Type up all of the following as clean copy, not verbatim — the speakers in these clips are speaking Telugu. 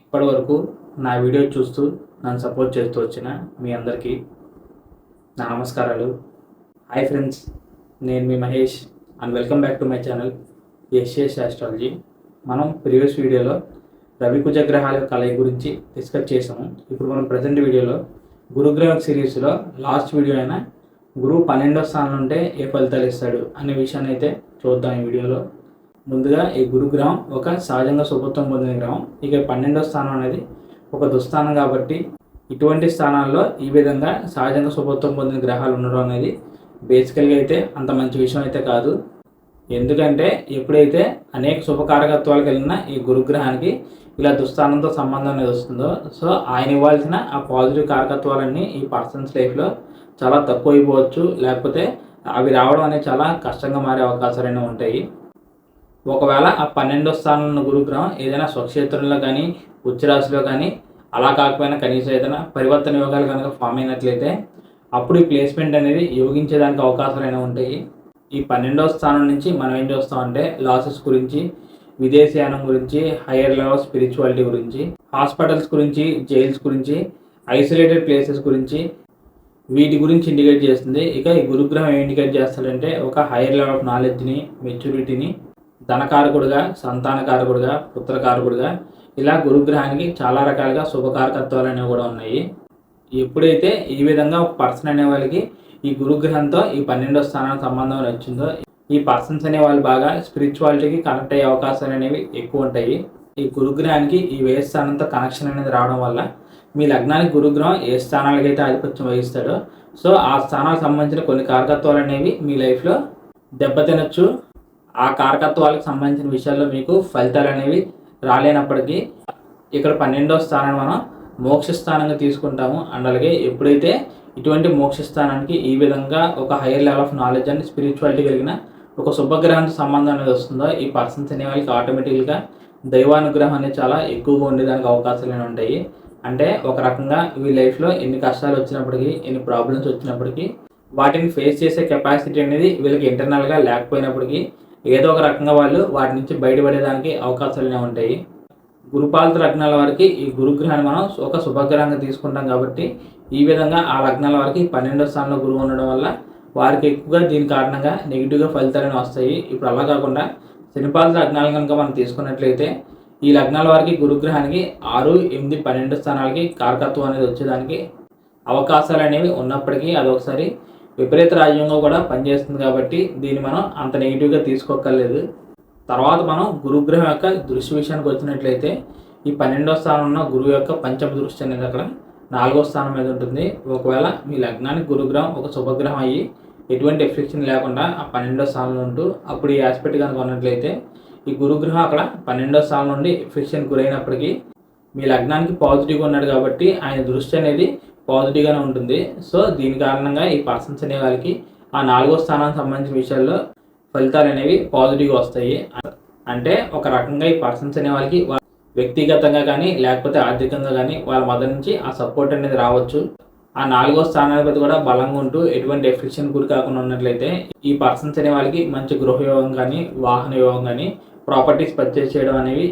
ఇప్పటివరకు నా వీడియో చూస్తూ నన్ను సపోర్ట్ చేస్తూ వచ్చిన మీ అందరికీ నా నమస్కారాలు. హాయ్ ఫ్రెండ్స్, నేను మీ Mahesh and welcome back to my channel SS astrology. మనం ప్రీవియస్ వీడియోలో రవి కుజ గ్రహాల కలయిక గురించి డిస్కస్ చేసాము. ఇప్పుడు మనం ప్రజెంట్ వీడియోలో గురుగ్రహం సిరీస్లో లాస్ట్ వీడియో అయినా గురువు 12వ స్థానంలో ఉంటే ఏ ఫలితాలు ఇస్తాడు అనే విషయాన్ని అయితే చూద్దాం. ఈ వీడియోలో ముందుగా ఈ గురుగ్రహం ఒక సహజంగా శుభత్వం పొందిన గ్రహం. ఇక 12వ స్థానం అనేది ఒక దుస్థానం కాబట్టి ఇటువంటి స్థానాల్లో ఈ విధంగా సహజంగా శుభత్వం పొందిన గ్రహాలు ఉండడం అనేది బేసికల్గా అయితే అంత మంచి విషయం అయితే కాదు. ఎందుకంటే ఎప్పుడైతే అనేక శుభకారకత్వాలు కలిగిన ఈ గురుగ్రహానికి ఇలా దుస్థానంతో సంబంధం అనేది వస్తుందో, సో ఆయన ఇవ్వాల్సిన ఆ పాజిటివ్ కారకత్వాలన్నీ ఈ పర్సన్స్ లైఫ్లో చాలా తక్కువ అయిపోవచ్చు, లేకపోతే అవి రావడం అనేది చాలా కష్టంగా మారే అవకాశాలు ఉంటాయి. ఒకవేళ ఆ 12వ స్థానంలో గురుగ్రహం ఏదైనా స్వక్షేత్రంలో కానీ ఉచ్చరాశిలో కానీ అలా కాకపోయినా కనీసం ఏదైనా పరివర్తన యోగాలు కనుక ఫామ్ అయినట్లయితే అప్పుడు ఈ ప్లేస్మెంట్ అనేది యోగించేదానికి అవకాశాలు ఉంటాయి. ఈ 12వ స్థానం నుంచి మనం ఏం చూస్తామంటే లాసెస్ గురించి, విదేశీయానం గురించి, హైయర్ లెవెల్ స్పిరిచువాలిటీ గురించి, హాస్పిటల్స్ గురించి, జైల్స్ గురించి, ఐసోలేటెడ్ ప్లేసెస్ గురించి, వీటి గురించి ఇండికేట్ చేస్తుంది. ఇక ఈ గురుగ్రహం ఏం ఇండికేట్ చేస్తాడంటే ఒక హైయర్ లెవెల్ ఆఫ్ నాలెడ్జ్ని, మెచ్యూరిటీని, ధనకారకుడుగా, సంతానకారకుడుగా, పుత్రకారకుడుగా, ఇలా గురుగ్రహానికి చాలా రకాలుగా శుభకారకత్వాలు అనేవి కూడా ఉన్నాయి. ఎప్పుడైతే ఈ విధంగా ఒక పర్సన్ అనే వాళ్ళకి ఈ గురుగ్రహంతో ఈ 12వ స్థానానికి సంబంధం వచ్చిందో ఈ పర్సన్స్ అనే వాళ్ళు బాగా స్పిరిచువాలిటీకి కనెక్ట్ అయ్యే అవకాశాలు అనేవి ఎక్కువ ఉంటాయి. ఈ గురుగ్రహానికి ఈ వ్యయ స్థానంతో కనెక్షన్ అనేది రావడం వల్ల మీ లగ్నానికి గురుగ్రహం ఏ స్థానాలకైతే ఆధిపత్యం వహిస్తాడో సో ఆ స్థానాలకు సంబంధించిన కొన్ని కారకత్వాలు అనేవి మీ లైఫ్లో దెబ్బతినొచ్చు. ఆ కారకత్వాలకు సంబంధించిన విషయాల్లో మీకు ఫలితాలు అనేవి రాలేనప్పటికీ ఇక్కడ 12వ స్థానాన్ని మనం మోక్ష స్థానంగా తీసుకుంటాము. అండ్ అలాగే ఎప్పుడైతే ఇటువంటి మోక్ష స్థానానికి ఈ విధంగా ఒక higher level of knowledge and spirituality కలిగిన ఒక శుభగ్రహానికి సంబంధం అనేది వస్తుందో ఈ పర్సన్స్ అనే వాళ్ళకి ఆటోమేటిక్గా దైవానుగ్రహం అనేది చాలా ఎక్కువగా ఉండేదానికి అవకాశాలు ఉంటాయి. అంటే ఒక రకంగా వీళ్ళ లైఫ్లో ఎన్ని కష్టాలు వచ్చినప్పటికీ, ఎన్ని ప్రాబ్లమ్స్ వచ్చినప్పటికీ వాటిని ఫేస్ చేసే కెపాసిటీ అనేది వీళ్ళకి ఇంటర్నల్గా లేకపోయినప్పటికీ ఏదో ఒక రకంగా వాళ్ళు వాటి నుంచి బయటపడేదానికి అవకాశాలు ఉంటాయి. గురుపాలిత లగ్నాల వారికి ఈ గురుగ్రహాన్ని మనం ఒక శుభగ్రహంగా తీసుకుంటాం కాబట్టి ఈ విధంగా ఆ లగ్నాల వారికి 12వ స్థానంలో గురువు ఉండడం వల్ల వారికి ఎక్కువగా దీని కారణంగా నెగిటివ్గా ఫలితాలు వస్తాయి. ఇప్పుడు అలా కాకుండా శనిపాలిత లగ్నాలు కనుక మనం తీసుకున్నట్లయితే ఈ లగ్నాల వారికి గురుగ్రహానికి 6, 8, 12 స్థానాలకి కారకత్వం అనేది వచ్చేదానికి అవకాశాలు అనేవి ఉన్నప్పటికీ అదొకసారి విపరీత రాజ్యంగా కూడా పనిచేస్తుంది కాబట్టి దీన్ని మనం అంత నెగిటివ్గా తీసుకోక్కర్లేదు. తర్వాత మనం గురుగ్రహం యొక్క దృష్టి విషయానికి వచ్చినట్లయితే ఈ 12వ స్థానంలో గురువు యొక్క పంచమ దృష్టి అనేది అక్కడ 4వ స్థానం మీద ఉంటుంది. ఒకవేళ మీ లగ్నానికి గురుగ్రహం ఒక శుభగ్రహం అయ్యి ఎటువంటి ఎఫెక్షన్ లేకుండా ఆ 12వ స్థానంలో ఉంటూ అప్పుడు ఈ ఆస్పెక్ట్ కనుక ఉన్నట్లయితే ఈ గురుగ్రహం అక్కడ 12వ స్థానం నుండి ఎఫెక్షన్ గురైనప్పటికీ మీ లగ్నానికి పాజిటివ్గా ఉన్నాడు కాబట్టి ఆయన దృష్టి అనేది పాజిటివ్గానే ఉంటుంది. సో దీని కారణంగా ఈ పర్సన్స్ అనే వాళ్ళకి ఆ 4వ స్థానానికి సంబంధించిన విషయాల్లో ఫలితాలు అనేవి పాజిటివ్గా వస్తాయి. అంటే ఒక రకంగా ఈ పర్సన్స్ అనే వాళ్ళకి వ్యక్తిగతంగా కానీ లేకపోతే ఆర్థికంగా కానీ వాళ్ళ మధ్య నుంచి ఆ సపోర్ట్ అనేది రావచ్చు. ఆ 4వ స్థానాధిపతి కూడా బలంగా ఉంటూ ఎటువంటి ఎఫెక్షన్ గురి కాకుండా ఉన్నట్లయితే ఈ పర్సన్స్ అనే వాళ్ళకి మంచి గృహయోగం కానీ, వాహన యోగం కానీ, ప్రాపర్టీస్ పర్చేస్ చేయడం అనేవి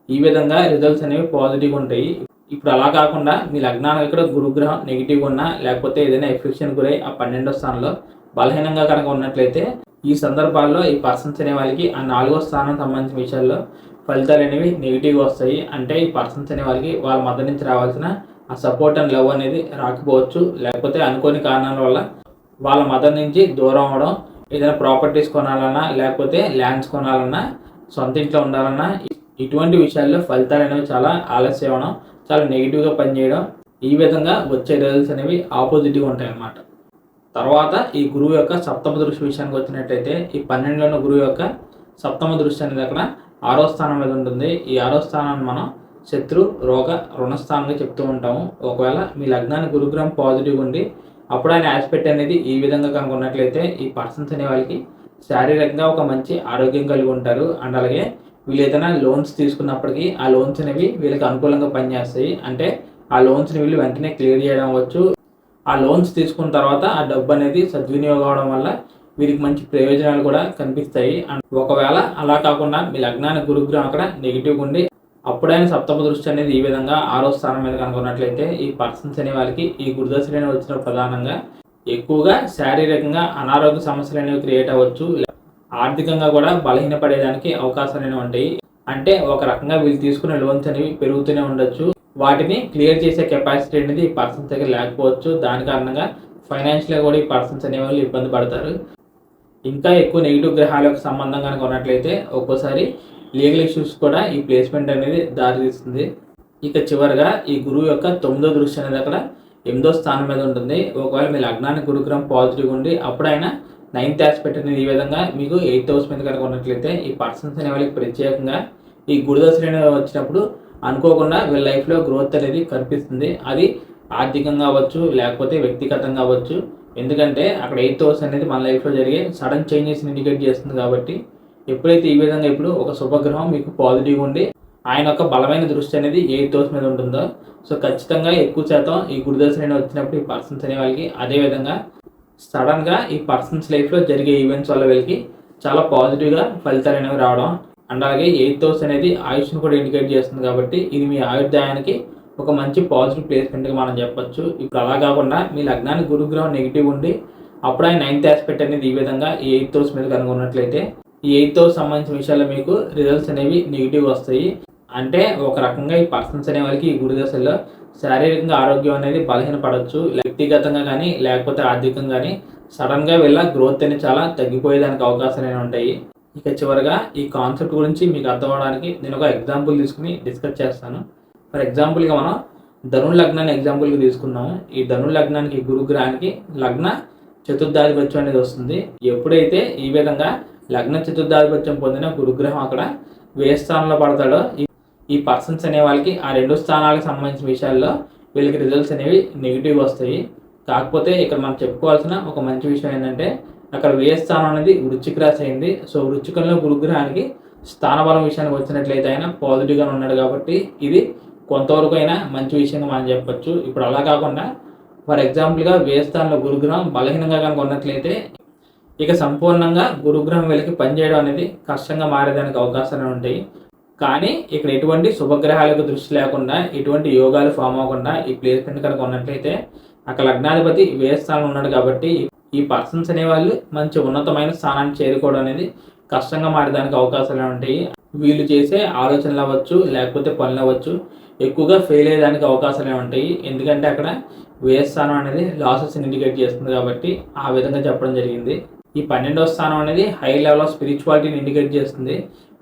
ఈ విధంగా రిజల్ట్స్ అనేవి పాజిటివ్గా ఉంటాయి. ఇప్పుడు అలా కాకుండా మీ లగ్నానికి ఇక్కడ గురుగ్రహం నెగిటివ్గా ఉన్నా లేకపోతే ఏదైనా ఎఫెక్షన్ గురై ఆ 12వ స్థానంలో బలహీనంగా కనుక ఉన్నట్లయితే ఈ సందర్భాల్లో ఈ పర్సన్స్ అనే వాళ్ళకి ఆ 4వ స్థానం సంబంధించిన విషయాల్లో ఫలితాలు అనేవి నెగిటివ్గా వస్తాయి. అంటే ఈ పర్సన్స్ అనే వాళ్ళకి వాళ్ళ మధ్య నుంచి రావాల్సిన ఆ సపోర్ట్ అండ్ లవ్ అనేది రాకపోవచ్చు, లేకపోతే అనుకోని కారణాల వల్ల వాళ్ళ మధ్య నుంచి దూరం అవడం, ఏదైనా ప్రాపర్టీస్ కొనాలన్నా లేకపోతే ల్యాండ్స్ కొనాలన్నా, సొంత ఇంట్లో ఉండాలన్నా ఇటువంటి విషయాల్లో ఫలితాలు అనేవి చాలా ఆలస్యం అవడం, చాలా నెగిటివ్గా పనిచేయడం, ఈ విధంగా వచ్చే రిజల్ట్స్ అనేవి ఆపోజిట్గా ఉంటాయి అన్నమాట. తర్వాత ఈ గురువు యొక్క సప్తమ దృష్టి విషయానికి వచ్చినట్టయితే ఈ 12లో ఉన్న గురువు యొక్క సప్తమ దృష్టి అనేది అక్కడ 6వ స్థానం మీద ఉంటుంది. ఈ 6వ స్థానాన్ని మనం శత్రు, రోగ, రుణస్థానంగా చెప్తూ ఉంటాము. ఒకవేళ మీ లగ్నానికి గురుగ్రహం పాజిటివ్గా ఉండి అప్పుడు ఆయన ఆస్పెక్ట్ అనేది ఈ విధంగా కనుక ఉన్నట్లయితే ఈ పర్సన్స్ అనే వాళ్ళకి శారీరకంగా ఒక మంచి ఆరోగ్యం కలిగి ఉంటారు. అండ్ అలాగే వీళ్ళు ఏదైనా లోన్స్ తీసుకున్నప్పటికీ ఆ లోన్స్ అనేవి వీళ్ళకి అనుకూలంగా పనిచేస్తాయి. అంటే ఆ లోన్స్ని వీళ్ళు వెంటనే క్లియర్ చేయడం అవ్వచ్చు. ఆ లోన్స్ తీసుకున్న తర్వాత ఆ డబ్బు అనేది సద్వినియోగం అవడం వల్ల వీరికి మంచి ప్రయోజనాలు కూడా కనిపిస్తాయి. ఒకవేళ అలా కాకుండా మీ లగ్నానికి గురుగ్రహం అక్కడ నెగిటివ్గా ఉండి అప్పుడైన సప్తమ దృష్టి అనేది ఈ విధంగా 6వ స్థానం మీద కనుగొన్నట్లయితే ఈ పర్సన్స్ అనే వాళ్ళకి ఈ గురుదశ అనేవి వచ్చిన ప్రధానంగా ఎక్కువగా శారీరకంగా అనారోగ్య సమస్యలు అనేవి క్రియేట్ అవ్వచ్చు, ఆర్థికంగా కూడా బలహీనపడేదానికి అవకాశాలు అనేవి ఉంటాయి. అంటే ఒక రకంగా వీళ్ళు తీసుకునే లోన్స్ అనేవి పెరుగుతూనే ఉండొచ్చు, వాటిని క్లియర్ చేసే కెపాసిటీ అనేది ఈ పర్సన్స్ దగ్గర లేకపోవచ్చు. దాని కారణంగా ఫైనాన్షియల్గా కూడా ఈ పర్సన్స్ అనేవాళ్ళు ఇబ్బంది పడతారు. ఇంకా ఎక్కువ నెగిటివ్ గ్రహాలకు సంబంధం కనుక ఉన్నట్లయితే ఒక్కోసారి లీగల్ ఇష్యూస్ కూడా ఈ ప్లేస్మెంట్ అనేది దారితీస్తుంది. ఇక చివరిగా ఈ గురువు యొక్క 9వ దృష్టి అనేది అక్కడ 8వ స్థానం మీద ఉంటుంది. ఒకవేళ మీ లగ్నానికి గురుగ్రహం పాజిటివ్గా ఉండి అప్పుడైనా 9th ఆస్పెక్ట్ అనేది ఈ విధంగా మీకు 8th హౌస్ మీద కనుక ఉన్నట్లయితే ఈ పర్సన్స్ అనే వాళ్ళకి ప్రత్యేకంగా ఈ గురుదశలు అనేవి వచ్చినప్పుడు అనుకోకుండా వీళ్ళ లైఫ్లో గ్రోత్ అనేది కనిపిస్తుంది. అది ఆర్థికంగా అవ్వచ్చు, లేకపోతే వ్యక్తిగతంగా అవ్వచ్చు. ఎందుకంటే అక్కడ 8th హౌస్ అనేది మన లైఫ్లో జరిగే సడన్ చేంజెస్ని ఇండికేట్ చేస్తుంది. కాబట్టి ఎప్పుడైతే ఈ విధంగా ఇప్పుడు ఒక శుభగ్రహం మీకు పాజిటివ్గా ఉండి ఆయన యొక్క బలమైన దృష్టి అనేది 8th హౌస్ మీద ఉంటుందో, సో ఖచ్చితంగా ఎక్కువ శాతం ఈ గురుదశలు అనేవి వచ్చినప్పుడు ఈ పర్సన్స్ అనే వాళ్ళకి అదేవిధంగా సడన్గా ఈ పర్సన్స్ లైఫ్లో జరిగే ఈవెంట్స్ వల్ల వీళ్ళకి చాలా పాజిటివ్గా ఫలితాలు అనేవి రావడం, అండ్ అలాగే 8th హౌస్ అనేది ఆయుష్ను కూడా ఇండికేట్ చేస్తుంది. కాబట్టి ఇది మీ ఆయుర్దాయానికి ఒక మంచి పాజిటివ్ ప్లేస్మెంట్గా మనం చెప్పొచ్చు. ఇప్పుడు అలా కాకుండా మీ లగ్నానికి గురుగ్రహం నెగిటివ్ ఉండి అప్పుడు ఆయన 9th ఆస్పెక్ట్ అనేది ఈ విధంగా ఈ 8th హౌస్ మీద కనుగొన్నట్లయితే ఈ 8th హౌస్ సంబంధించిన విషయాల్లో మీకు రిజల్ట్స్ అనేవి నెగిటివ్ వస్తాయి. అంటే ఒక రకంగా ఈ పర్సన్స్ అనే వాళ్ళకి ఈ గురుదశల్లో శారీరకంగా ఆరోగ్యం అనేది బలహీనపడవచ్చు, వ్యక్తిగతంగా కానీ లేకపోతే ఆర్థికంగా కానీ సడన్గా వీళ్ళ గ్రోత్ అనేది చాలా తగ్గిపోయేదానికి అవకాశాలు ఉంటాయి. ఇక చివరిగా ఈ కాన్సెప్ట్ గురించి మీకు అర్థం అవడానికి నేను ఒక ఎగ్జాంపుల్ తీసుకుని డిస్కస్ చేస్తాను. ఫర్ ఎగ్జాంపుల్గా మనం ధనుర్ లగ్నాన్ని ఎగ్జాంపుల్గా తీసుకున్నాము. ఈ ధనుర్ లగ్నానికి గురుగ్రహానికి లగ్న చతుర్థాధిపత్యం అనేది వస్తుంది. ఎప్పుడైతే ఈ విధంగా లగ్న చతుర్థాధిపత్యం పొందిన గురుగ్రహం అక్కడ వ్యయ స్థానంలో పడతాడో ఈ పర్సన్స్ అనే వాళ్ళకి ఆ 2 స్థానాలకు సంబంధించిన విషయాల్లో వీళ్ళకి రిజల్ట్స్ అనేవి నెగిటివ్ వస్తాయి. కాకపోతే ఇక్కడ మనం చెప్పుకోవాల్సిన ఒక మంచి విషయం ఏంటంటే అక్కడ వ్యయ స్థానం అనేది వృశ్చిక రాశి అయింది. సో వృశ్చికంలో గురుగ్రహానికి స్థానబలం విషయానికి వచ్చినట్లయితే ఆయన పాజిటివ్గా ఉన్నాడు. కాబట్టి ఇది కొంతవరకు అయినా మంచి విషయంగా మనం చెప్పొచ్చు. ఇప్పుడు అలా కాకుండా ఫర్ ఎగ్జాంపుల్గా వ్యయ స్థానంలో గురుగ్రహం బలహీనంగా కనుక ఉన్నట్లయితే ఇక సంపూర్ణంగా గురుగ్రహం వీళ్ళకి పనిచేయడం అనేది కష్టంగా మారేదానికి అవకాశాలు ఉంటాయి. కానీ ఇక్కడ ఎటువంటి శుభగ్రహాలకు దృష్టి లేకుండా ఎటువంటి యోగాలు ఫామ్ అవ్వకుండా ఈ ప్లేస్మెంట్ కనుక ఉన్నట్లయితే అక్కడ లగ్నాధిపతి వ్యయ స్థానంలో ఉన్నాడు. కాబట్టి ఈ పర్సన్స్ అనేవాళ్ళు మంచి ఉన్నతమైన స్థానాన్ని చేరుకోవడం అనేది కష్టంగా మారేదానికి అవకాశాలు ఉంటాయి. వీళ్ళు చేసే ఆలోచనలు అవ్వచ్చు, లేకపోతే పనులు అవ్వచ్చు, ఎక్కువగా ఫెయిల్ అయ్యేదానికి అవకాశాలు ఉంటాయి. ఎందుకంటే అక్కడ వ్యయ స్థానం అనేది లాసెస్ ఇండికేట్ చేస్తుంది. కాబట్టి ఆ విధంగా చెప్పడం జరిగింది. ఈ 12వ స్థానం అనేది హై లెవెల్ ఆఫ్ స్పిరిచువాలిటీని ఇండికేట్ చేస్తుంది.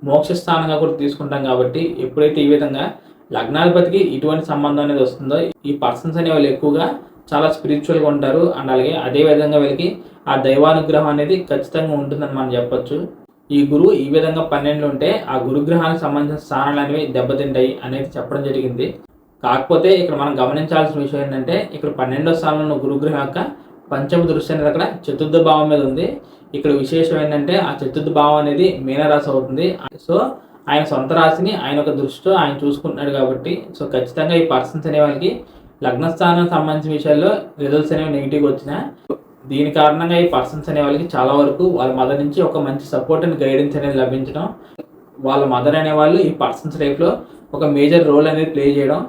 మోక్ష స్థానంగా కూడా తీసుకుంటాం. కాబట్టి ఎప్పుడైతే ఈ విధంగా లగ్నాధిపతికి ఇటువంటి సంబంధం అనేది వస్తుందో ఈ పర్సన్స్ అనే వాళ్ళు ఎక్కువగా చాలా స్పిరిచువల్గా ఉంటారు. అండ్ అలాగే అదే విధంగా వీళ్ళకి ఆ దైవానుగ్రహం అనేది ఖచ్చితంగా ఉంటుందని మనం చెప్పొచ్చు. ఈ గురువు ఈ విధంగా 12 ఉంటే ఆ గురుగ్రహానికి సంబంధించిన స్థానాలు అనేవి దెబ్బతింటాయి అనేది చెప్పడం జరిగింది. కాకపోతే ఇక్కడ మనం గమనించాల్సిన విషయం ఏంటంటే ఇక్కడ 12వ స్థానంలో ఉన్న గురుగ్రహం యొక్క పంచమ దృష్టి అనేది అక్కడ చతుర్థ భావం మీద ఉంది. ఇక్కడ విశేషం ఏంటంటే ఆ చతుర్థ భావం అనేది మీనరాశి అవుతుంది. సో ఆయన సొంత రాశిని ఆయన ఒక దృష్టితో ఆయన చూసుకుంటున్నాడు. కాబట్టి సో ఖచ్చితంగా ఈ పర్సన్స్ అనే వాళ్ళకి లగ్నస్థానానికి సంబంధించిన విషయాల్లో రిజల్ట్స్ అనేవి నెగిటివ్ వచ్చినా దీని కారణంగా ఈ పర్సన్స్ అనే వాళ్ళకి చాలా వరకు వాళ్ళ మదర్ నుంచి ఒక మంచి సపోర్ట్ అండ్ గైడెన్స్ అనేది లభించడం, వాళ్ళ మదర్ అనేవాళ్ళు ఈ పర్సన్స్ లైఫ్లో ఒక మేజర్ రోల్ అనేది ప్లే చేయడం,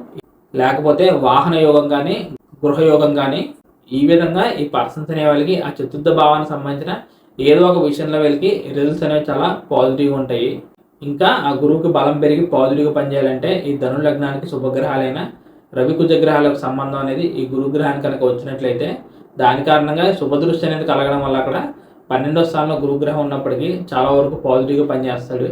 లేకపోతే వాహన యోగం కానీ గృహయోగం కానీ ఈ విధంగా ఈ పర్సన్స్ అనే వాళ్ళకి ఆ చతుర్థ భావానికి సంబంధించిన ఏదో ఒక విషయంలో వీళ్ళకి రిజల్ట్స్ అనేవి చాలా పాజిటివ్గా ఉంటాయి. ఇంకా ఆ గురువుకి బలం పెరిగి పాజిటివ్గా పనిచేయాలంటే ఈ ధను లగ్నానికి శుభగ్రహాలైన రవి కుజ గ్రహాలకు సంబంధం అనేది ఈ గురుగ్రహానికి కనుక వచ్చినట్లయితే దాని కారణంగా శుభదృష్టి అనేది కలగడం వల్ల అక్కడ 12వ స్థానంలో గురుగ్రహం ఉన్నప్పటికీ చాలా వరకు పాజిటివ్గా పనిచేస్తాడు.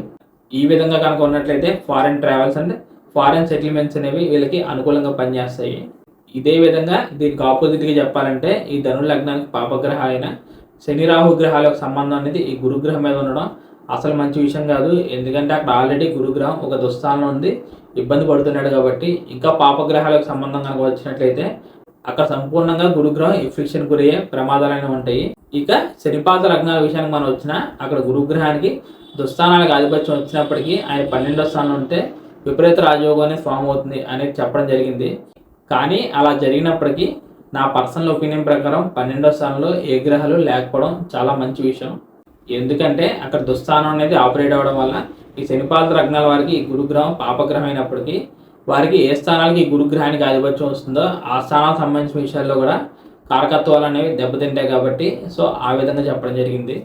ఈ విధంగా కనుక ఉన్నట్లయితే foreign travels and foreign settlements అనేవి వీళ్ళకి అనుకూలంగా పనిచేస్తాయి. ఇదే విధంగా దీనికి ఆపోజిట్గా చెప్పాలంటే ఈ ధను లగ్నానికి పాపగ్రహాలైన శని రాహు గ్రహాలకు సంబంధం అనేది ఈ గురుగ్రహం మీద ఉండడం అసలు మంచి విషయం కాదు. ఎందుకంటే అక్కడ ఆల్రెడీ గురుగ్రహం ఒక దుస్థానంలో ఉంది, ఇబ్బంది పడుతున్నాడు. కాబట్టి ఇంకా పాపగ్రహాలకు సంబంధం కనుక వచ్చినట్లయితే అక్కడ సంపూర్ణంగా గురుగ్రహం ఎఫ్లిక్షన్ గురయ్యే ప్రమాదాలైన ఉంటాయి. ఇక శనిపాత లగ్నాల విషయానికి మనం వచ్చినా అక్కడ గురుగ్రహానికి దుస్థానాలకు ఆధిపత్యం వచ్చినప్పటికీ ఆయన 12వ స్థానంలో ఉంటే విపరీత రాజయోగం అనేది ఫామ్ అవుతుంది అనేది చెప్పడం జరిగింది. కానీ అలా జరిగినప్పటికీ నా పర్సనల్ ఒపీనియన్ ప్రకారం 12వ స్థానంలో ఏ గ్రహాలు లేకపోవడం చాలా మంచి విషయం. ఎందుకంటే అక్కడ దుస్థానం అనేది ఆపరేట్ అవ్వడం వల్ల ఈ శనిపాద లగ్నాల వారికి ఈ గురుగ్రహం పాపగ్రహం అయినప్పటికీ వారికి ఏ స్థానాలకి ఈ గురుగ్రహానికి ఆధిపత్యం వస్తుందో ఆ స్థానాలకు సంబంధించిన విషయాల్లో కూడా కారకత్వాలు అనేవి దెబ్బతింటాయి కాబట్టి సో ఆ విధంగా చెప్పడం జరిగింది.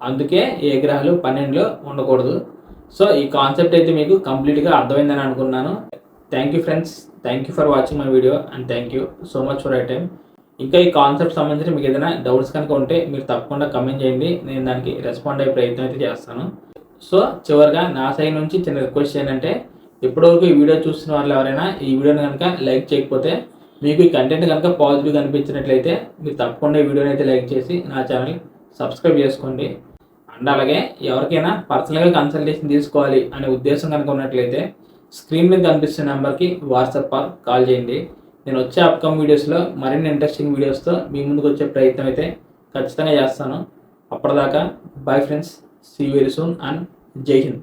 అందుకే ఏ గ్రహాలు 12లో ఉండకూడదు. సో ఈ కాన్సెప్ట్ అయితే మీకు కంప్లీట్గా అర్థమైందని అనుకున్నాను. Thank you friends, thank you for watching my video and thank you so much for your time. ఇంకా ఈ కాన్సెప్ట్ సంబంధించి మీకు ఏదైనా డౌట్స్ కనుక ఉంటే మీరు తప్పకుండా కమెంట్ చేయండి, నేను దానికి రెస్పాండ్ అయ్యే ప్రయత్నం అయితే చేస్తాను. సో చివరిగా నా సైడ్ నుంచి చిన్న రిక్వెస్ట్ ఏంటంటే ఇప్పటివరకు ఈ వీడియో చూస్తున్న వాళ్ళు ఎవరైనా ఈ వీడియోని కనుక లైక్ చేయకపోతే మీకు ఈ కంటెంట్ కనుక పాజిటివ్గా అనిపించినట్లయితే మీరు తప్పకుండా ఈ వీడియోని అయితే లైక్ చేసి నా ఛానల్ సబ్స్క్రైబ్ చేసుకోండి. అండ్ అలాగే ఎవరికైనా పర్సనల్గా కన్సల్టేషన్ తీసుకోవాలి అనే ఉద్దేశం కనుక ఉన్నట్లయితే స్క్రీన్ మీద కనిపిస్తున్న నెంబర్కి వాట్సాప్ ఆర్ కాల్ చేయండి. నేను వచ్చే అప్కమింగ్ వీడియోస్లో మరిన్ని ఇంట్రెస్టింగ్ వీడియోస్తో మీ ముందుకు వచ్చే ప్రయత్నం అయితే ఖచ్చితంగా చేస్తాను. అప్పటిదాకా bye friends, see you very soon and జై హింద్.